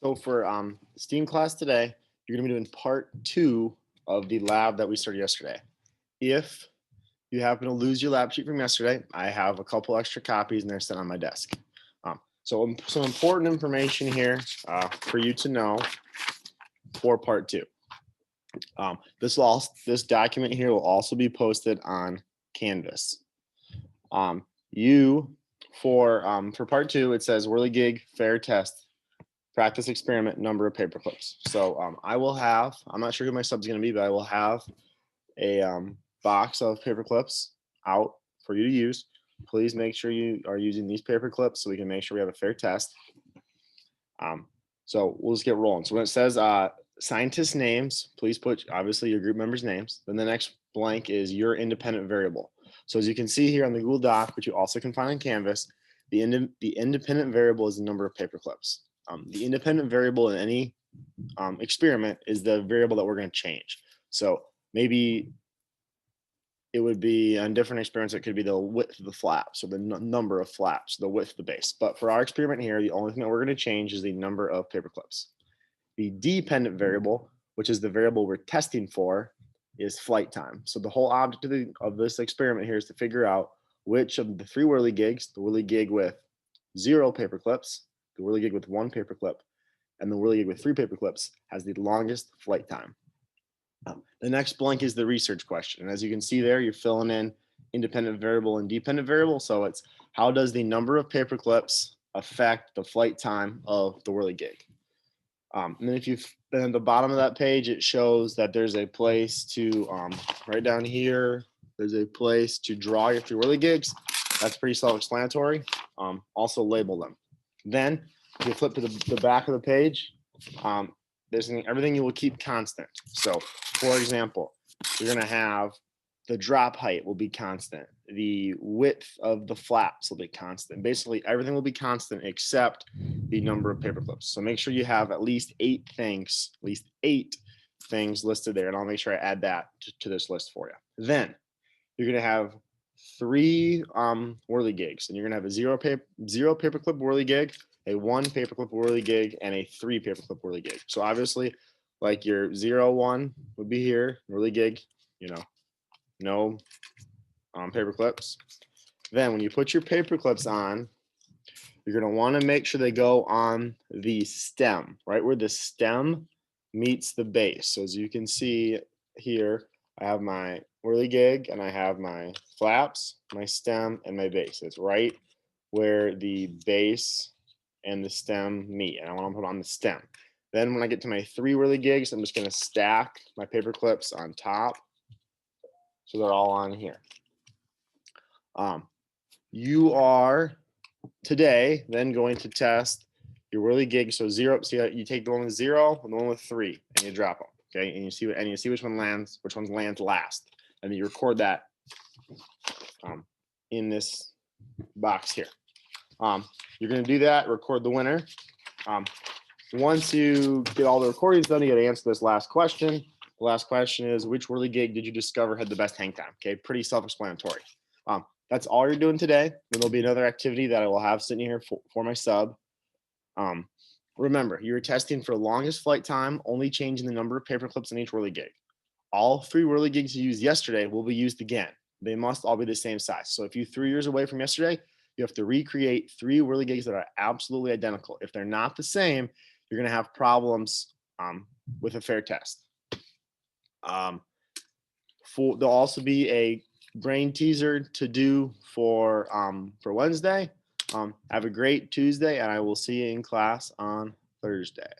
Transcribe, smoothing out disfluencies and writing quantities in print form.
So for STEAM class today, you're going to be doing part two of the lab that we started yesterday. If you happen to lose your lab sheet from yesterday, I have a couple extra copies and they're sitting on my desk. So some important information here for you to know for part two. This document here will also be posted on Canvas. For part two, it says whirligig fair test practice experiment number of paper clips. So I'm not sure who my sub's going to be, but I will have a box of paper clips out for you to use. Please make sure you are using these paper clips so we can make sure we have a fair test. So we'll just get rolling. So when it says scientist names, please put obviously your group members' names. Then the next blank is your independent variable. So as you can see here on the Google Doc, which you also can find on Canvas, the independent variable is the number of paper clips. The independent variable in any experiment is the variable that we're going to change. So maybe it would be on different experiments, it could be the width of the flaps or the number of flaps, the width of the base. But for our experiment here, the only thing that we're going to change is the number of paper clips. The dependent variable, which is the variable we're testing for, is flight time. So the whole object of this experiment here is to figure out which of the three whirligigs, the whirligig with 0 paper clips, the whirligig with 1 paper clip, and the whirligig with 3 paper clips, has the longest flight time. The next blank is the research question. And as you can see there, you're filling in independent variable and dependent variable. So it's how does the number of paper clips affect the flight time of the whirligig? And then at the bottom of that page, it shows that there's a place to, right down here, there's a place to draw your 3 whirligigs. That's pretty self-explanatory. Also label them. Then if you flip to the back of the page, everything you will keep constant. So for example, you're going to have the drop height will be constant. The width of the flaps will be constant. Basically, everything will be constant except the number of paper clips. So make sure you have at least 8 things listed there. And I'll make sure I add that to this list for you. Then you're going to have 3 whirligigs, and you're going to have a 0 paper clip whirligig, a 1 paperclip whirligig, and a 3 paperclip whirligig. So obviously, like your 0, 1 would be here, whirligig, no paper clips. Then when you put your paper clips on, you're going to want to make sure they go on the stem, right where the stem meets the base. So as you can see here, I have my whirligig and I have my flaps, my stem, and my base. It's right where the base and the stem meet, and I want to put on the stem. Then when I get to my 3 whirligigs, I'm just going to stack my paper clips on top, so they're all on here. You are today then going to test your whirligig. So 0. So you take the one with 0 and the one with 3, and you drop them. Okay, and you see which one lands last, and then you record that in this box here. You're going to do that, record the winner. Once you get all the recordings done, you got to answer this last question. The last question is, which whirligig did you discover had the best hang time? Okay, pretty self-explanatory. That's all you're doing today. Then there'll be another activity that I will have sitting here for my sub. Remember, you're testing for longest flight time, only changing the number of paper clips in each whirligig. All 3 whirligigs you used yesterday will be used again. They must all be the same size. So if you're 3 years away from yesterday, you have to recreate 3 whirligigs that are absolutely identical. If they're not the same, you're going to have problems with a fair test. There'll also be a brain teaser to do for Wednesday. Have a great Tuesday, and I will see you in class on Thursday.